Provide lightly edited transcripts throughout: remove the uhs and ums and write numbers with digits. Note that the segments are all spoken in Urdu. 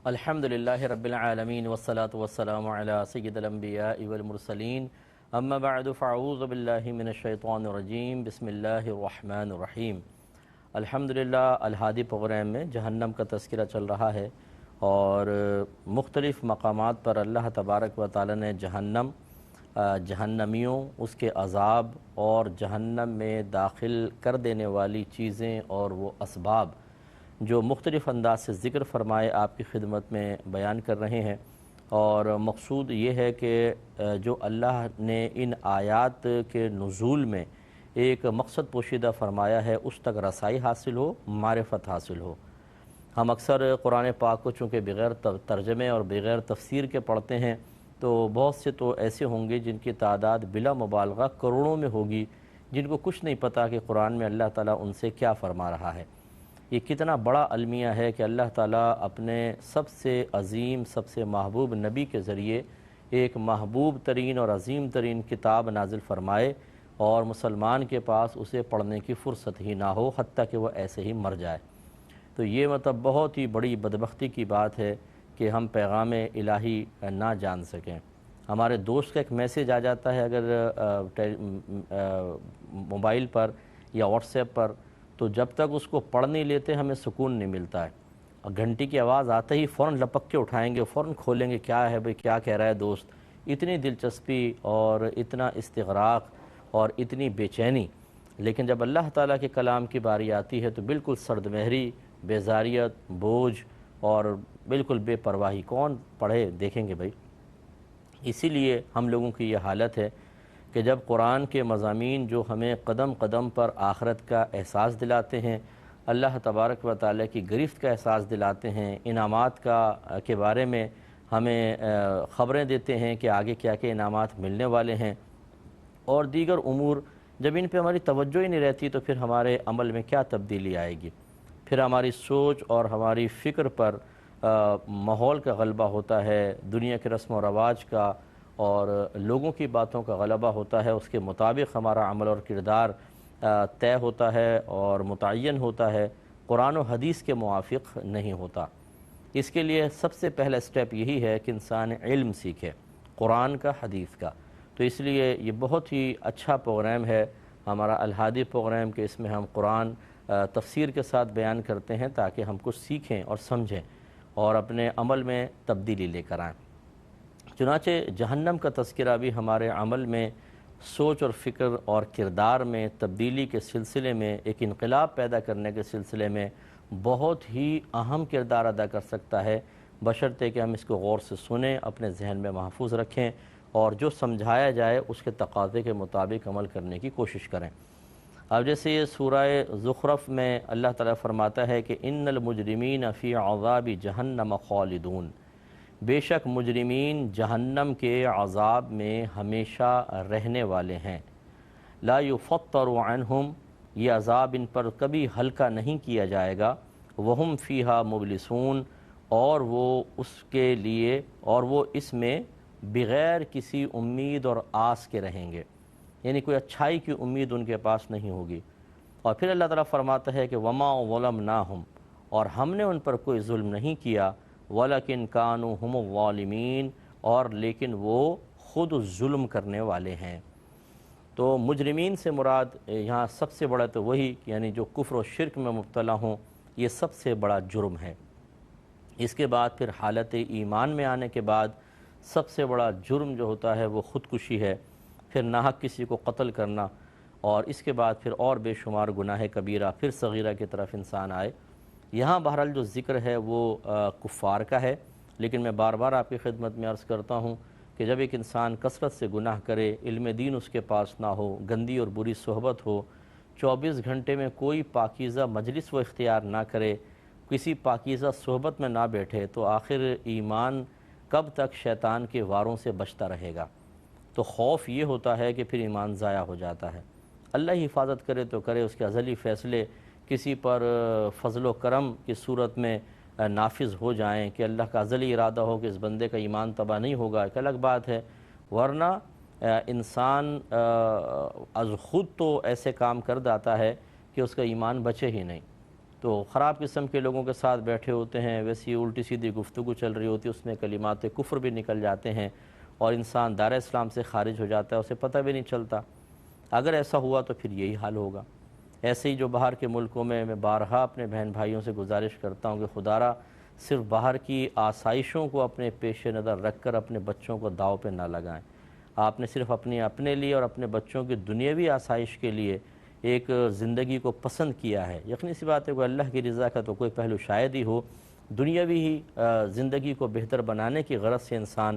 الحمدللہ رب العالمین والصلاة والسلام علی سید الانبیاء والمرسلین اما بعد فاعوذ باللہ من الشیطان الرجیم بسم اللہ الرحمن الرحیم۔ الحمدللہ الہادی پروگرام میں جہنم کا تذکرہ چل رہا ہے اور مختلف مقامات پر اللہ تبارک و تعالی نے جہنمیوں، اس کے عذاب اور جہنم میں داخل کر دینے والی چیزیں اور وہ اسباب جو مختلف انداز سے ذکر فرمائے آپ کی خدمت میں بیان کر رہے ہیں، اور مقصود یہ ہے کہ جو اللہ نے ان آیات کے نزول میں ایک مقصد پوشیدہ فرمایا ہے اس تک رسائی حاصل ہو، معرفت حاصل ہو۔ ہم اکثر قرآن پاک کو چونکہ بغیر ترجمے اور بغیر تفسیر کے پڑھتے ہیں تو بہت سے تو ایسے ہوں گے جن کی تعداد بلا مبالغہ کروڑوں میں ہوگی، جن کو کچھ نہیں پتہ کہ قرآن میں اللہ تعالیٰ ان سے کیا فرما رہا ہے۔ یہ کتنا بڑا المیہ ہے کہ اللہ تعالیٰ اپنے سب سے عظیم، سب سے محبوب نبی کے ذریعے ایک محبوب ترین اور عظیم ترین کتاب نازل فرمائے اور مسلمان کے پاس اسے پڑھنے کی فرصت ہی نہ ہو، حتیٰ کہ وہ ایسے ہی مر جائے۔ تو یہ بہت ہی بڑی بدبختی کی بات ہے کہ ہم پیغام الہی نہ جان سکیں۔ ہمارے دوست کا ایک میسیج آ جاتا ہے اگر موبائل پر یا واٹس ایپ پر، تو جب تک اس کو پڑھ نہیں لیتے ہمیں سکون نہیں ملتا ہے، اور گھنٹی کی آواز آتے ہی فوراً لپک کے اٹھائیں گے، فوراً کھولیں گے کیا ہے بھئی، کیا کہہ رہا ہے دوست۔ اتنی دلچسپی اور اتنا استغراق اور اتنی بے چینی، لیکن جب اللہ تعالیٰ کے کلام کی باری آتی ہے تو بالکل سرد مہری، بیزاریت، بوجھ اور بالکل بے پرواہی۔ کون پڑھے دیکھیں گے بھئی۔ اسی لیے ہم لوگوں کی یہ حالت ہے کہ جب قرآن کے مضامین جو ہمیں قدم قدم پر آخرت کا احساس دلاتے ہیں، اللہ تبارک و تعالیٰ کی گرفت کا احساس دلاتے ہیں، انعامات کے بارے میں ہمیں خبریں دیتے ہیں کہ آگے کیا کیا انعامات ملنے والے ہیں، اور دیگر امور، جب ان پہ ہماری توجہ ہی نہیں رہتی تو پھر ہمارے عمل میں کیا تبدیلی آئے گی؟ پھر ہماری سوچ اور ہماری فکر پر ماحول کا غلبہ ہوتا ہے، دنیا کے رسم و رواج کا اور لوگوں کی باتوں کا غلبہ ہوتا ہے، اس کے مطابق ہمارا عمل اور کردار طے ہوتا ہے اور متعین ہوتا ہے، قرآن و حدیث کے موافق نہیں ہوتا۔ اس کے لیے سب سے پہلا سٹیپ یہی ہے کہ انسان علم سیکھے، قرآن کا، حدیث کا۔ تو اس لیے یہ بہت ہی اچھا پروگرام ہے ہمارا الہادی پروگرام کہ اس میں ہم قرآن تفسیر کے ساتھ بیان کرتے ہیں تاکہ ہم کچھ سیکھیں اور سمجھیں اور اپنے عمل میں تبدیلی لے کر آئیں۔ چنانچہ جہنم کا تذکرہ بھی ہمارے عمل میں، سوچ اور فکر اور کردار میں تبدیلی کے سلسلے میں، ایک انقلاب پیدا کرنے کے سلسلے میں بہت ہی اہم کردار ادا کر سکتا ہے، بشرطے کہ ہم اس کو غور سے سنیں، اپنے ذہن میں محفوظ رکھیں اور جو سمجھایا جائے اس کے تقاضے کے مطابق عمل کرنے کی کوشش کریں۔ اب جیسے یہ سورہ زخرف میں اللہ تعالیٰ فرماتا ہے کہ ان المجرمین فی عذاب جہنم خالدون، بے شک مجرمین جہنم کے عذاب میں ہمیشہ رہنے والے ہیں۔ لا یفتر عنہم، یہ عذاب ان پر کبھی ہلکا نہیں کیا جائے گا۔ وہم فیہا مبلسون، اور وہ اس کے لیے اور وہ اس میں بغیر کسی امید اور آس کے رہیں گے، یعنی کوئی اچھائی کی امید ان کے پاس نہیں ہوگی۔ اور پھر اللہ تعالیٰ فرماتا ہے کہ وما ظلمناہم، اور ہم نے ان پر کوئی ظلم نہیں کیا، وَلَكِنْ كَانُوا هُمُ الظَّالِمِينَ، اور لیکن وہ خود ظلم کرنے والے ہیں۔ تو مجرمین سے مراد یہاں سب سے بڑا تو وہی، یعنی جو کفر و شرک میں مبتلا ہوں، یہ سب سے بڑا جرم ہے۔ اس کے بعد پھر حالت ایمان میں آنے کے بعد سب سے بڑا جرم جو ہوتا ہے وہ خودکشی ہے، پھر ناحق کسی کو قتل کرنا، اور اس کے بعد پھر اور بے شمار گناہ کبیرہ، پھر صغیرہ کی طرف انسان آئے۔ یہاں بہرحال جو ذکر ہے وہ کفار کا ہے، لیکن میں بار بار آپ کی خدمت میں عرض کرتا ہوں کہ جب ایک انسان کثرت سے گناہ کرے، علم دین اس کے پاس نہ ہو، گندی اور بری صحبت ہو، 24 گھنٹے میں کوئی پاکیزہ مجلس وہ اختیار نہ کرے، کسی پاکیزہ صحبت میں نہ بیٹھے، تو آخر ایمان کب تک شیطان کے واروں سے بچتا رہے گا؟ تو خوف یہ ہوتا ہے کہ پھر ایمان ضائع ہو جاتا ہے۔ اللہ ہی حفاظت کرے تو کرے، اس کے ازلی فیصلے کسی پر فضل و کرم کی صورت میں نافذ ہو جائیں کہ اللہ کا ازلی ارادہ ہو کہ اس بندے کا ایمان تباہ نہیں ہوگا، ایک الگ بات ہے، ورنہ انسان از خود تو ایسے کام کر جاتا ہے کہ اس کا ایمان بچے ہی نہیں۔ تو خراب قسم کے لوگوں کے ساتھ بیٹھے ہوتے ہیں، ویسی الٹی سیدھی گفتگو چل رہی ہوتی ہے، اس میں کلمات کفر بھی نکل جاتے ہیں اور انسان دائرہ اسلام سے خارج ہو جاتا ہے، اسے پتہ بھی نہیں چلتا۔ اگر ایسا ہوا تو پھر یہی حال ہوگا۔ ایسے ہی جو باہر کے ملکوں میں بارہا اپنے بہن بھائیوں سے گزارش کرتا ہوں کہ خدا را صرف باہر کی آسائشوں کو اپنے پیش نظر رکھ کر اپنے بچوں کو داؤ پہ نہ لگائیں۔ آپ نے صرف اپنے لیے اور اپنے بچوں کی دنیاوی آسائش کے لیے ایک زندگی کو پسند کیا ہے۔ یقینی سی بات ہے کہ اللہ کی رضا کا تو کوئی پہلو شاید ہی ہو، دنیاوی ہی زندگی کو بہتر بنانے کی غرض سے انسان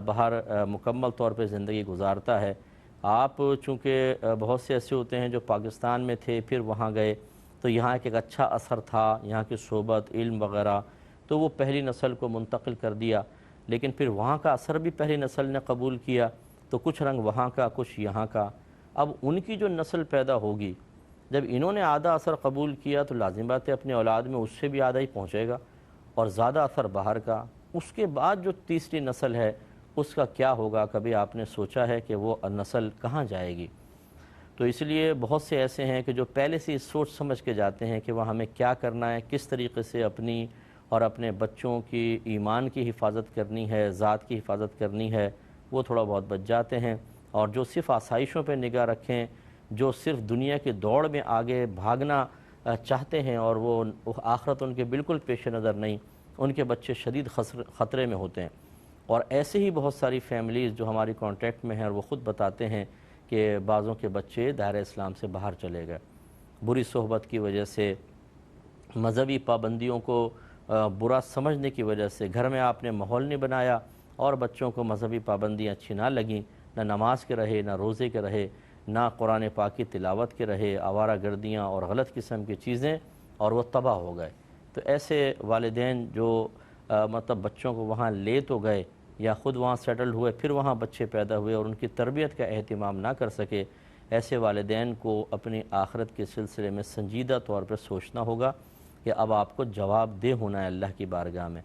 باہر مکمل طور پہ زندگی گزارتا ہے۔ آپ چونکہ بہت سے ایسے ہوتے ہیں جو پاکستان میں تھے پھر وہاں گئے تو یہاں ایک اچھا اثر تھا، یہاں کی صحبت، علم وغیرہ، تو وہ پہلی نسل کو منتقل کر دیا، لیکن پھر وہاں کا اثر بھی پہلی نسل نے قبول کیا، تو کچھ رنگ وہاں کا کچھ یہاں کا۔ اب ان کی جو نسل پیدا ہوگی، جب انہوں نے آدھا اثر قبول کیا تو لازم بات ہے اپنی اولاد میں اس سے بھی آدھا ہی پہنچے گا اور زیادہ اثر باہر کا۔ اس کے بعد جو تیسری نسل ہے اس کا کیا ہوگا؟ کبھی آپ نے سوچا ہے کہ وہ نسل کہاں جائے گی؟ تو اس لیے بہت سے ایسے ہیں کہ جو پہلے سے سوچ سمجھ کے جاتے ہیں کہ وہ ہمیں کیا کرنا ہے، کس طریقے سے اپنی اور اپنے بچوں کی ایمان کی حفاظت کرنی ہے، ذات کی حفاظت کرنی ہے، وہ تھوڑا بہت بچ جاتے ہیں۔ اور جو صرف آسائشوں پہ نگاہ رکھیں، جو صرف دنیا کی دوڑ میں آگے بھاگنا چاہتے ہیں اور وہ آخرت ان کے بالکل پیش نظر نہیں، ان کے بچے شدید خطرے میں ہوتے ہیں۔ اور ایسے ہی بہت ساری فیملیز جو ہماری کانٹیکٹ میں ہیں اور وہ خود بتاتے ہیں کہ بعضوں کے بچے دائرہ اسلام سے باہر چلے گئے، بری صحبت کی وجہ سے، مذہبی پابندیوں کو برا سمجھنے کی وجہ سے، گھر میں آپ نے ماحول نہیں بنایا اور بچوں کو مذہبی پابندیاں اچھی نہ لگیں، نہ نماز کے رہے، نہ روزے کے رہے، نہ قرآن پاک کی تلاوت کے رہے، آوارہ گردیاں اور غلط قسم کی چیزیں، اور وہ تباہ ہو گئے۔ تو ایسے والدین جو مطلب بچوں کو وہاں لے تو گئے یا خود وہاں سیٹل ہوئے، پھر وہاں بچے پیدا ہوئے اور ان کی تربیت کا اہتمام نہ کر سکے، ایسے والدین کو اپنی آخرت کے سلسلے میں سنجیدہ طور پر سوچنا ہوگا کہ اب آپ کو جواب دہ ہونا ہے اللہ کی بارگاہ میں۔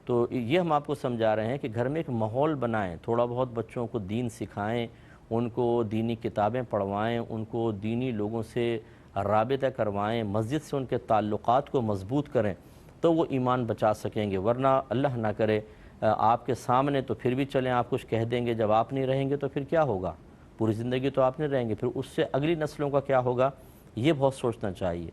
تو یہ ہم آپ کو سمجھا رہے ہیں کہ گھر میں ایک ماحول بنائیں، تھوڑا بہت بچوں کو دین سکھائیں، ان کو دینی کتابیں پڑھوائیں، ان کو دینی لوگوں سے رابطہ کروائیں، مسجد سے ان کے تعلقات کو مضبوط کریں، تو وہ ایمان بچا سکیں گے۔ ورنہ اللہ نہ کرے آپ کے سامنے تو پھر بھی چلیں، آپ کچھ کہہ دیں گے، جب آپ نہیں رہیں گے تو پھر کیا ہوگا؟ پوری زندگی تو آپ نہیں رہیں گے، پھر اس سے اگلی نسلوں کا کیا ہوگا؟ یہ بہت سوچنا چاہیے۔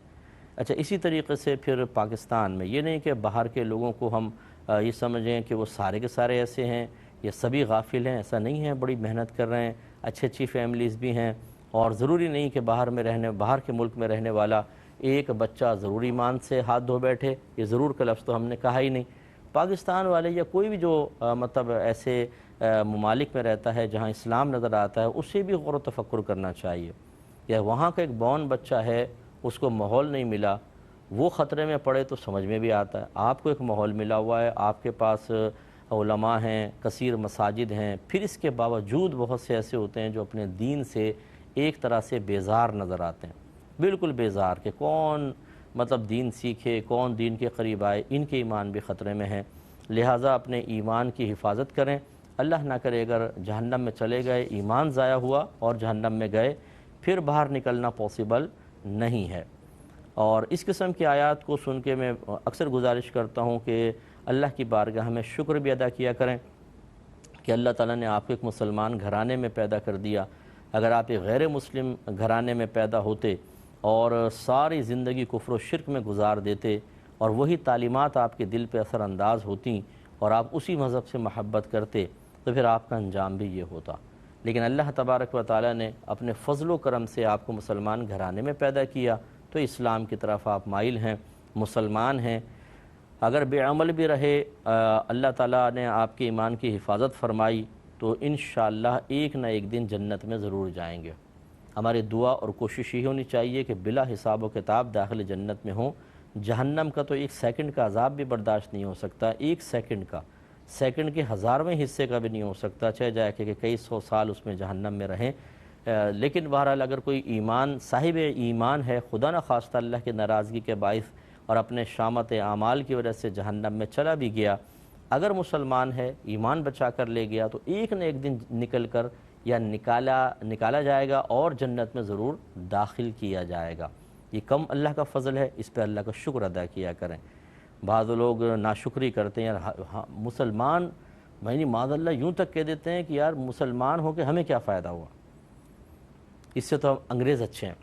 اچھا، اسی طریقے سے پھر پاکستان میں یہ نہیں کہ باہر کے لوگوں کو ہم یہ سمجھیں کہ وہ سارے کے سارے ایسے ہیں یا سبھی غافل ہیں، ایسا نہیں ہے، بڑی محنت کر رہے ہیں، اچھی فیملیز بھی ہیں، اور ضروری نہیں کہ باہر کے ملک میں رہنے والا ایک بچہ ضرور ایمان سے ہاتھ دھو بیٹھے، یہ ضرور کا لفظ تو ہم نے کہا ہی نہیں۔ پاکستان والے یا کوئی بھی جو مطلب ایسے ممالک میں رہتا ہے جہاں اسلام نظر آتا ہے، اسے بھی غور و تفکر کرنا چاہیے۔ یا وہاں کا ایک بون بچہ ہے، اس کو ماحول نہیں ملا، وہ خطرے میں پڑے تو سمجھ میں بھی آتا ہے۔ آپ کو ایک ماحول ملا ہوا ہے، آپ کے پاس علماء ہیں، کثیر مساجد ہیں، پھر اس کے باوجود بہت سے ایسے ہوتے ہیں جو اپنے دین سے ایک طرح سے بیزار نظر آتے ہیں، بالکل بیزار، کہ کون مطلب دین سیکھے، کون دین کے قریب آئے، ان کے ایمان بھی خطرے میں ہیں۔ لہٰذا اپنے ایمان کی حفاظت کریں، اللہ نہ کرے اگر جہنم میں چلے گئے، ایمان ضائع ہوا اور جہنم میں گئے، پھر باہر نکلنا پاسبل نہیں ہے۔ اور اس قسم کی آیات کو سن کے میں اکثر گزارش کرتا ہوں کہ اللہ کی بارگاہ میں شکر بھی ادا کیا کریں کہ اللہ تعالیٰ نے آپ کو ایک مسلمان گھرانے میں پیدا کر دیا۔ اگر آپ ایک غیر مسلم گھرانے میں پیدا ہوتے اور ساری زندگی کفر و شرک میں گزار دیتے اور وہی تعلیمات آپ کے دل پہ اثر انداز ہوتیں اور آپ اسی مذہب سے محبت کرتے، تو پھر آپ کا انجام بھی یہ ہوتا۔ لیکن اللہ تبارک و تعالیٰ نے اپنے فضل و کرم سے آپ کو مسلمان گھرانے میں پیدا کیا، تو اسلام کی طرف آپ مائل ہیں، مسلمان ہیں۔ اگر بے عمل بھی رہے، اللہ تعالیٰ نے آپ کے ایمان کی حفاظت فرمائی، تو انشاءاللہ ایک نہ ایک دن جنت میں ضرور جائیں گے۔ ہماری دعا اور کوشش یہ ہونی چاہیے کہ بلا حساب و کتاب داخل جنت میں ہوں۔ جہنم کا تو ایک سیکنڈ کا عذاب بھی برداشت نہیں ہو سکتا، ایک سیکنڈ کے ہزارویں حصے کا بھی نہیں ہو سکتا، چاہے جائے کہ کئی سو سال اس میں جہنم میں رہیں۔ لیکن بہرحال اگر کوئی صاحب ایمان ہے، خدا نہ خواستہ اللہ کی ناراضگی کے باعث اور اپنے شامت اعمال کی وجہ سے جہنم میں چلا بھی گیا، اگر مسلمان ہے، ایمان بچا کر لے گیا، تو ایک نہ ایک دن نکل کر یا نکالا جائے گا اور جنت میں ضرور داخل کیا جائے گا۔ یہ کم اللہ کا فضل ہے، اس پہ اللہ کا شکر ادا کیا کریں۔ بعض لوگ ناشکری کرتے ہیں، یار مسلمان میں معاذ اللہ یوں تک کہہ دیتے ہیں کہ یار مسلمان ہو کے ہمیں کیا فائدہ ہوا، اس سے تو انگریز اچھے ہیں۔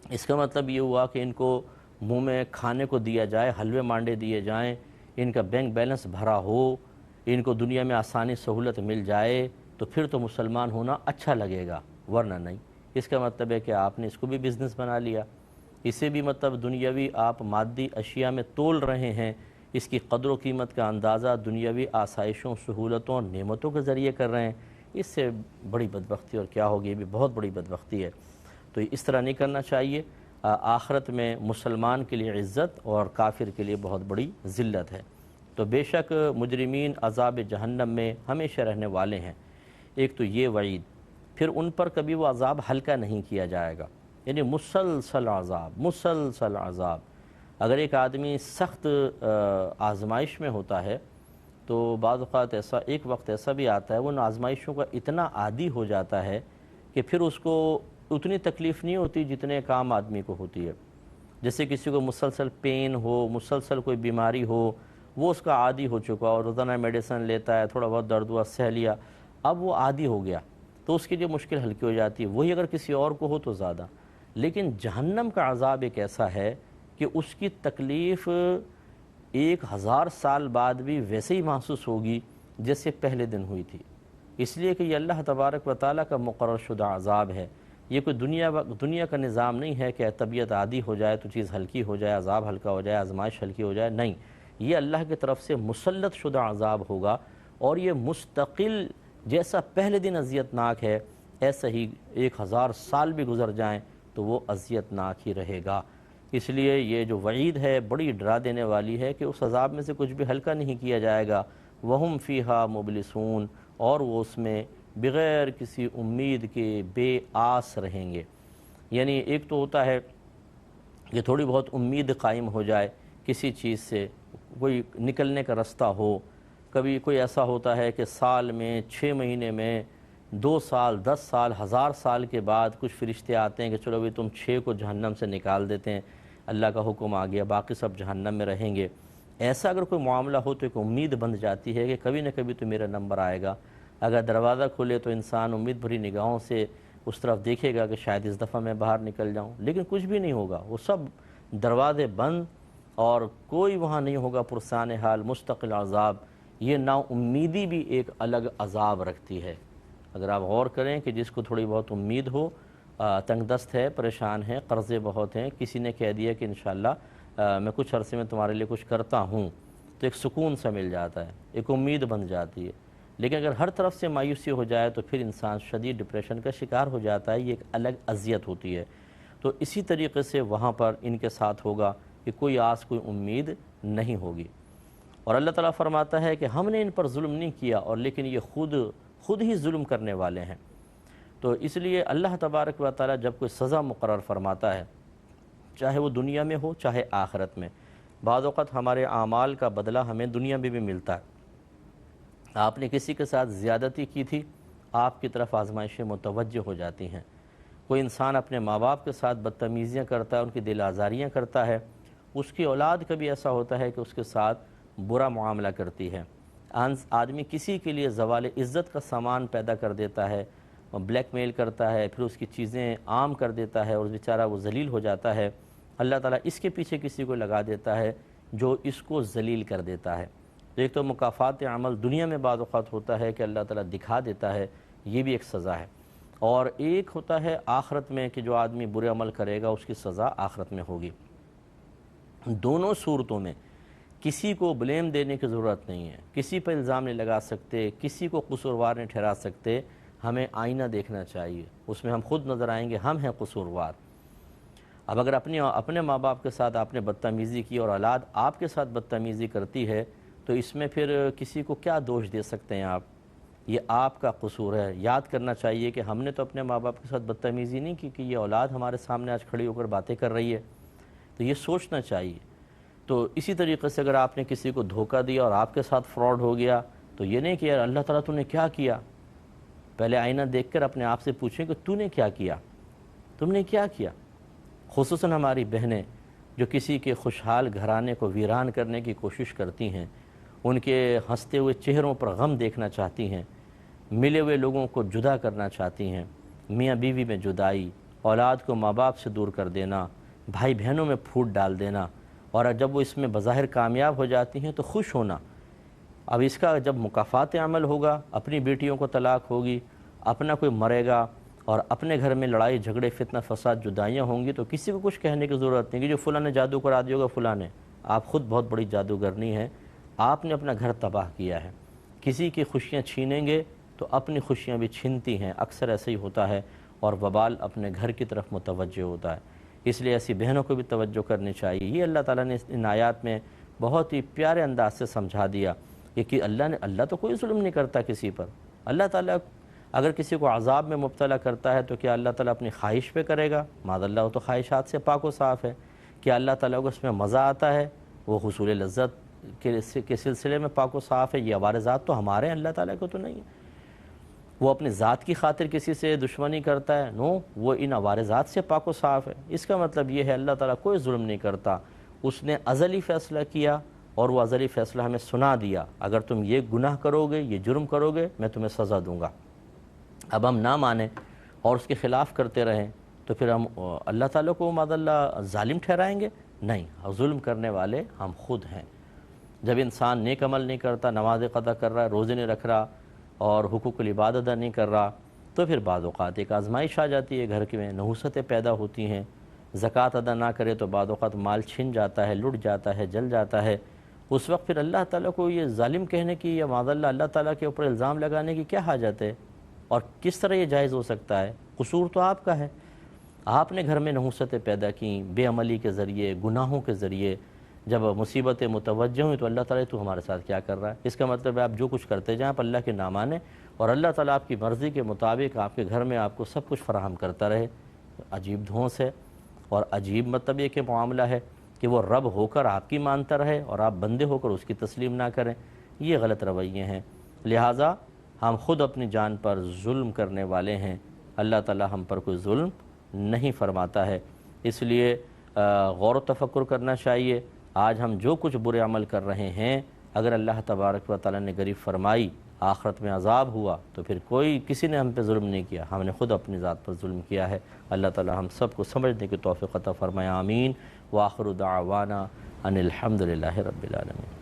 اس کا مطلب یہ ہوا کہ ان کو منہ میں کھانے کو دیا جائے، حلوے مانڈے دیے جائیں، ان کا بینک بیلنس بھرا ہو، ان کو دنیا میں آسانی سہولت مل جائے تو پھر تو مسلمان ہونا اچھا لگے گا، ورنہ نہیں۔ اس کا مطلب ہے کہ آپ نے اس کو بھی بزنس بنا لیا، اسے بھی مطلب دنیاوی آپ مادی اشیاء میں تول رہے ہیں، اس کی قدر و قیمت کا اندازہ دنیاوی آسائشوں، سہولتوں اور نعمتوں کے ذریعے کر رہے ہیں۔ اس سے بڑی بدبختی اور کیا ہوگی، یہ بھی بہت بڑی بدبختی ہے۔ تو اس طرح نہیں کرنا چاہیے۔ آخرت میں مسلمان کے لیے عزت اور کافر کے لیے بہت بڑی ذلت ہے۔ تو بے شک مجرمین عذاب جہنم میں ہمیشہ رہنے والے ہیں۔ ایک تو یہ وعید، پھر ان پر کبھی وہ عذاب ہلکا نہیں کیا جائے گا، یعنی مسلسل عذاب، مسلسل عذاب۔ اگر ایک آدمی سخت آزمائش میں ہوتا ہے تو بعض اوقات ایک وقت ایسا بھی آتا ہے وہ ان آزمائشوں کا اتنا عادی ہو جاتا ہے کہ پھر اس کو اتنی تکلیف نہیں ہوتی جتنے کام آدمی کو ہوتی ہے۔ جیسے کسی کو مسلسل پین ہو، مسلسل کوئی بیماری ہو، وہ اس کا عادی ہو چکا اور روزانہ میڈیسن لیتا ہے، تھوڑا بہت درد ہوا سہ لیا، اب وہ عادی ہو گیا تو اس کے لیے مشکل ہلکی ہو جاتی ہے۔ وہی اگر کسی اور کو ہو تو زیادہ۔ لیکن جہنم کا عذاب ایک ایسا ہے کہ اس کی تکلیف 1000 سال بعد بھی ویسے ہی محسوس ہوگی جیسے پہلے دن ہوئی تھی، اس لیے کہ یہ اللہ تبارک و تعالیٰ کا مقرر شدہ عذاب ہے۔ یہ کوئی دنیا کا نظام نہیں ہے کہ طبیعت عادی ہو جائے تو چیز ہلکی ہو جائے، عذاب ہلکا ہو جائے، آزمائش ہلکی ہو جائے، نہیں، یہ اللہ کی طرف سے مسلط شدہ عذاب ہوگا، اور یہ مستقل جیسا پہلے دن اذیت ناک ہے ایسا ہی 1000 سال بھی گزر جائیں تو وہ اذیت ناک ہی رہے گا۔ اس لیے یہ جو وعید ہے بڑی ڈرا دینے والی ہے کہ اس عذاب میں سے کچھ بھی ہلکا نہیں کیا جائے گا۔ وَهُمْ فِيهَا مُبْلِسُونَ، اور وہ اس میں بغیر کسی امید کے بے آس رہیں گے۔ یعنی ایک تو ہوتا ہے کہ تھوڑی بہت امید قائم ہو جائے کسی چیز سے، کوئی نکلنے کا رستہ ہو، کبھی کوئی ایسا ہوتا ہے کہ سال میں 6 مہینے میں 2 سال 10 سال 1000 سال کے بعد کچھ فرشتے آتے ہیں کہ چلو بھی تم 6 کو جہنم سے نکال دیتے ہیں، اللہ کا حکم آ گیا، باقی سب جہنم میں رہیں گے۔ ایسا اگر کوئی معاملہ ہو تو ایک امید بن جاتی ہے کہ کبھی نہ کبھی تو میرا نمبر آئے گا۔ اگر دروازہ کھلے تو انسان امید بھری نگاہوں سے اس طرف دیکھے گا کہ شاید اس دفعہ میں باہر نکل جاؤں، لیکن کچھ بھی نہیں ہوگا، وہ سب دروازے بند اور کوئی وہاں نہیں ہوگا، پرسان حال مستقل عذاب۔ یہ نا امیدی بھی ایک الگ عذاب رکھتی ہے۔ اگر آپ غور کریں کہ جس کو تھوڑی بہت امید ہو، تنگ دست ہے، پریشان ہے، قرضے بہت ہیں، کسی نے کہہ دیا کہ انشاءاللہ میں کچھ عرصے میں تمہارے لیے کچھ کرتا ہوں، تو ایک سکون سا مل جاتا ہے، ایک امید بن جاتی ہے۔ لیکن اگر ہر طرف سے مایوسی ہو جائے تو پھر انسان شدید ڈپریشن کا شکار ہو جاتا ہے، یہ ایک الگ اذیت ہوتی ہے۔ تو اسی طریقے سے وہاں پر ان کے ساتھ ہوگا کہ کوئی آس کوئی امید نہیں ہوگی۔ اور اللہ تعالیٰ فرماتا ہے کہ ہم نے ان پر ظلم نہیں کیا، اور لیکن یہ خود ہی ظلم کرنے والے ہیں۔ تو اس لیے اللہ تبارک و تعالیٰ جب کوئی سزا مقرر فرماتا ہے، چاہے وہ دنیا میں ہو چاہے آخرت میں، بعض اوقات ہمارے اعمال کا بدلہ ہمیں دنیا میں بھی ملتا ہے۔ آپ نے کسی کے ساتھ زیادتی کی تھی، آپ کی طرف آزمائشیں متوجہ ہو جاتی ہیں۔ کوئی انسان اپنے ماں باپ کے ساتھ بدتمیزیاں کرتا ہے، ان کی دل آزاریاں کرتا ہے، اس کی اولاد کبھی ایسا ہوتا ہے کہ اس کے ساتھ برا معاملہ کرتی ہے۔ آدمی کسی کے لیے زوال عزت کا سامان پیدا کر دیتا ہے، بلیک میل کرتا ہے، پھر اس کی چیزیں عام کر دیتا ہے اور بیچارہ وہ ذلیل ہو جاتا ہے۔ اللہ تعالیٰ اس کے پیچھے کسی کو لگا دیتا ہے جو اس کو ذلیل کر دیتا ہے۔ ایک تو مکافات عمل دنیا میں بعض اوقات ہوتا ہے کہ اللہ تعالیٰ دکھا دیتا ہے، یہ بھی ایک سزا ہے، اور ایک ہوتا ہے آخرت میں کہ جو آدمی برے عمل کرے گا اس کی سزا آخرت میں ہوگی۔ دونوں صورتوں میں کسی کو بلیم دینے کی ضرورت نہیں ہے، کسی پر الزام نہیں لگا سکتے، کسی کو قصوروار نہیں ٹھہرا سکتے۔ ہمیں آئینہ دیکھنا چاہیے، اس میں ہم خود نظر آئیں گے ہم ہیں قصوروار۔ اب اگر اپنے ماں باپ کے ساتھ آپ نے بدتمیزی کی اور اولاد آپ کے ساتھ بدتمیزی کرتی ہے تو اس میں پھر کسی کو کیا دوش دے سکتے ہیں آپ؟ یہ آپ کا قصور ہے۔ یاد کرنا چاہیے کہ ہم نے تو اپنے ماں باپ کے ساتھ بدتمیزی نہیں کی کہ یہ اولاد ہمارے سامنے آج کھڑی ہو کر باتیں کر رہی ہے، تو یہ سوچنا چاہیے۔ تو اسی طریقے سے اگر آپ نے کسی کو دھوکہ دیا اور آپ کے ساتھ فراڈ ہو گیا تو یہ نہیں کہ یار اللہ تعالیٰ تو نے کیا کیا، پہلے آئینہ دیکھ کر اپنے آپ سے پوچھیں کہ تو نے کیا کیا، تم نے کیا کیا۔ خصوصاً ہماری بہنیں جو کسی کے خوشحال گھرانے کو ویران کرنے کی کوشش کرتی ہیں، ان کے ہنستے ہوئے چہروں پر غم دیکھنا چاہتی ہیں، ملے ہوئے لوگوں کو جدا کرنا چاہتی ہیں، میاں بیوی میں جدائی، اولاد کو ماں باپ سے دور کر دینا، بھائی بہنوں میں پھوٹ ڈال دینا، اور جب وہ اس میں بظاہر کامیاب ہو جاتی ہیں تو خوش ہونا۔ اب اس کا جب مکافات عمل ہوگا، اپنی بیٹیوں کو طلاق ہوگی، اپنا کوئی مرے گا، اور اپنے گھر میں لڑائی جھگڑے فتنہ فساد جدائیاں ہوں گی، تو کسی کو کچھ کہنے کی ضرورت نہیں کہ جو فلاں نے جادو کرا دیا ہوگا فلاں نے۔ آپ خود بہت بڑی جادوگرنی ہے، آپ نے اپنا گھر تباہ کیا ہے۔ کسی کی خوشیاں چھینیں گے تو اپنی خوشیاں بھی چھینتی ہیں، اکثر ایسے ہی ہوتا ہے، اور وبال اپنے گھر کی طرف متوجہ ہوتا ہے۔ اس لیے ایسی بہنوں کو بھی توجہ کرنی چاہیے۔ یہ اللہ تعالیٰ نے ان آیات میں بہت ہی پیارے انداز سے سمجھا دیا کہ اللہ تو کوئی ظلم نہیں کرتا کسی پر۔ اللہ تعالیٰ اگر کسی کو عذاب میں مبتلا کرتا ہے تو کیا اللہ تعالیٰ اپنی خواہش پہ کرے گا؟ معاذ اللہ، وہ تو خواہشات سے پاک و صاف ہے۔ کیا اللہ تعالیٰ کو اس میں مزہ آتا ہے؟ وہ حصول لذت کے سلسلے میں پاک و صاف ہے۔ یہ ہمارے ذات تو ہمارے ہیں، اللہ تعالیٰ کو تو نہیں ہے۔ وہ اپنی ذات کی خاطر کسی سے دشمنی کرتا ہے؟ نو، وہ ان عوارضات سے پاک و صاف ہے۔ اس کا مطلب یہ ہے اللہ تعالیٰ کوئی ظلم نہیں کرتا۔ اس نے ازلی فیصلہ کیا اور وہ ازلی فیصلہ ہمیں سنا دیا، اگر تم یہ گناہ کرو گے، یہ جرم کرو گے، میں تمہیں سزا دوں گا۔ اب ہم نہ مانیں اور اس کے خلاف کرتے رہیں تو پھر ہم اللہ تعالیٰ کو معاذ اللہ ظالم ٹھہرائیں گے؟ نہیں، ظلم کرنے والے ہم خود ہیں۔ جب انسان نیک عمل نہیں کرتا، نماز قضا کر رہا ہے، روزے نہیں رکھ رہا اور حقوق العباد ادا نہیں کر رہا، تو پھر بعض اوقات ایک آزمائش آ جاتی ہے، گھر میں نحوستیں پیدا ہوتی ہیں۔ زکوٰۃ ادا نہ کرے تو بعض اوقات مال چھن جاتا ہے، لٹ جاتا ہے، جل جاتا ہے۔ اس وقت پھر اللہ تعالیٰ کو یہ ظالم کہنے کی یا معاذ اللہ تعالیٰ کے اوپر الزام لگانے کی کیا حاجت ہے؟ اور کس طرح یہ جائز ہو سکتا ہے؟ قصور تو آپ کا ہے، آپ نے گھر میں نحوستیں پیدا کیں، بے عملی کے ذریعے، گناہوں کے ذریعے۔ جب مصیبتیں متوجہ ہوئیں تو اللہ تعالیٰ تو ہمارے ساتھ کیا کر رہا ہے؟ اس کا مطلب ہے آپ جو کچھ کرتے جائیں، آپ اللہ کے نہ مانیں اور اللہ تعالیٰ آپ کی مرضی کے مطابق آپ کے گھر میں آپ کو سب کچھ فراہم کرتا رہے۔ عجیب دھونس ہے، اور عجیب مطلب یہ کہ معاملہ ہے کہ وہ رب ہو کر آپ کی مانتا رہے اور آپ بندے ہو کر اس کی تسلیم نہ کریں۔ یہ غلط رویے ہیں۔ لہٰذا ہم خود اپنی جان پر ظلم کرنے والے ہیں، اللہ تعالیٰ ہم پر کوئی ظلم نہیں فرماتا ہے۔ اس لیے غور و تفکر کرنا چاہیے۔ آج ہم جو کچھ برے عمل کر رہے ہیں، اگر اللہ تبارک و تعالیٰ نے گریب فرمائی، آخرت میں عذاب ہوا، تو پھر کسی نے ہم پہ ظلم نہیں کیا، ہم نے خود اپنی ذات پر ظلم کیا ہے۔ اللہ تعالیٰ ہم سب کو سمجھنے کی توفیق عطا فرمائے، آمین۔ وآخر دعوانا ان الحمد للہ رب العالمین۔